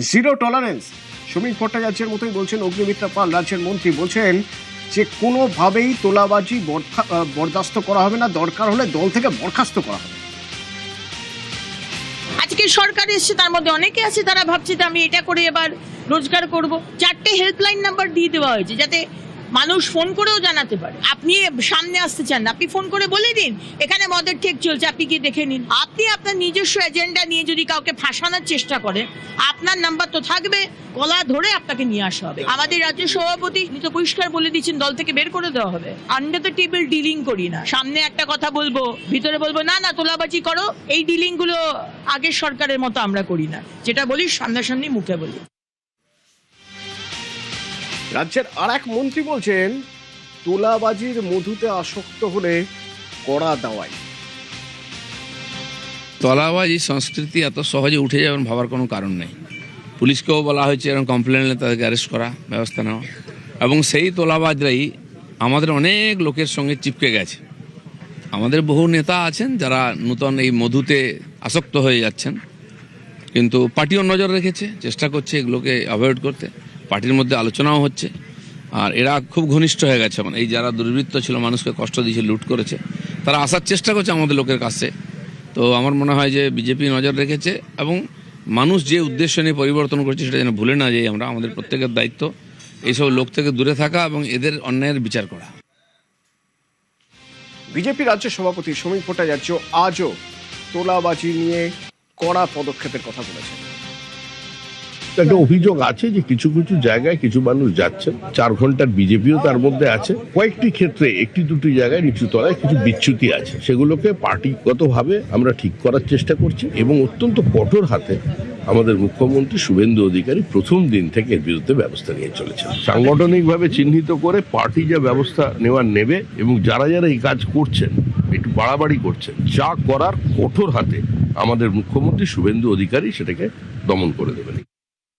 Zero tolerance. Samir ভট্টাচার্যের মতোই বলছেন অগ্নিমিত্রা পাল, রাজ্যের মন্ত্রী, বলছেন যে কোনোভাবেই তোলাবাজি বরদাস্ত করা হবে না, দরকার হলে দল থেকে বরখাস্ত করা হবে। আজকে সরকার এসছে, তার মধ্যে অনেকে আছে তারা ভাবছে যে আমি এটা করে এবার রোজগার করব। 4টে হেল্পলাইন নাম্বার দিয়ে দেওয়া হয়েছে যাতে মানুষ ফোন করেও জানাতে পারে। আপনি সামনে আসতে চান না, আপনি ফোন করে বলে দিন এখানে মদের ঠেক চলছে, আপনি কি দেখে নিন। আপনি আপনার নিজস্ব এজেন্ডা নিয়ে যদি কাউকে ফাঁসানোর চেষ্টা করেন, আপনার নাম্বার তো থাকবে, গলা ধরে আপনাকে নিয়ে আসা হবে। আমাদের রাজ্য সভাপতি তো পরিষ্কার বলে দিচ্ছেন দল থেকে বের করে দেওয়া হবে। আন্ডার দ্য টেবিল ডিলিং করি না, সামনে একটা কথা বলবো, ভিতরে বলবো না না তোলাবাজি করো। এই ডিলিং গুলো আগের সরকারের মতো আমরা করি না, যেটা বলি সামনাসামনি মুখে বলি। রাজ্যের আর এক মন্ত্রী বলছেন তোলাবাজির মধুতে আসক্ত হলে কড়া দাওয়াই। তোলাবাজি সংস্কৃতি এত সহজে উঠে যাবেন ভাবার কোনো কারণ নেই। পুলিশকেও বলা হয়েছে এরকম কমপ্লেন এলে তাদেরকে অ্যারেস্ট করা, ব্যবস্থা নেওয়া, এবং সেই তোলাবাজরাই আমাদের অনেক লোকের সঙ্গে চিপকে গেছে। আমাদের বহু নেতা আছেন যারা নূতন এই মধুতে আসক্ত হয়ে যাচ্ছেন, কিন্তু পার্টিও নজর রেখেছে, চেষ্টা করছে এগুলোকে অ্যাভয়েড করতে। পার্টির মধ্যে আলোচনাও হচ্ছে, আর এরা খুব ঘনিষ্ঠ হয়ে গেছে। মানে এই যারা দুর্বৃত্ত ছিল, মানুষকে কষ্ট দিয়েছে, লুট করেছে, তারা আসার চেষ্টা করছে আমাদের লোকের কাছে। তো আমার মনে হয় যে বিজেপি নজর রেখেছে, এবং মানুষ যে উদ্দেশ্য নিয়ে পরিবর্তন করছে সেটা যেন ভুলে না যাই আমরা। আমাদের প্রত্যেকের দায়িত্ব এইসব লোক থেকে দূরে থাকা এবং এদের অন্যায়ের বিচার করা। বিজেপি রাজ্য সভাপতি সমীর ভট্টাচার্য আজও তোলাবাজি নিয়ে কড়া পদক্ষেপের কথা বলেছেন। একটা অভিযোগ আছে যে কিছু কিছু জায়গায় কিছু মানুষ যাচ্ছেন, 4 ঘন্টার বিজেপিও তার মধ্যে আছে। কয়েকটি ক্ষেত্রে একটি দুটি জায়গায় নিচু তলায় কিছু বিচ্যুতি আছে, সেগুলোকে পার্টিগতভাবে আমরা ঠিক করার চেষ্টা করছি, এবং অত্যন্ত কঠোর হাতে আমাদের মুখ্যমন্ত্রী শুভেন্দু অধিকারী প্রথম দিন থেকে এর বিরুদ্ধে ব্যবস্থা নিয়ে চলেছেন। সাংগঠনিকভাবে চিহ্নিত করে পার্টি যা ব্যবস্থা নেওয়ার নেবে, এবং যারা যারা এই কাজ করছেন, একটু বাড়াবাড়ি করছেন, যা করার কঠোর হাতে আমাদের মুখ্যমন্ত্রী শুভেন্দু অধিকারী সেটাকে দমন করে দেবেন।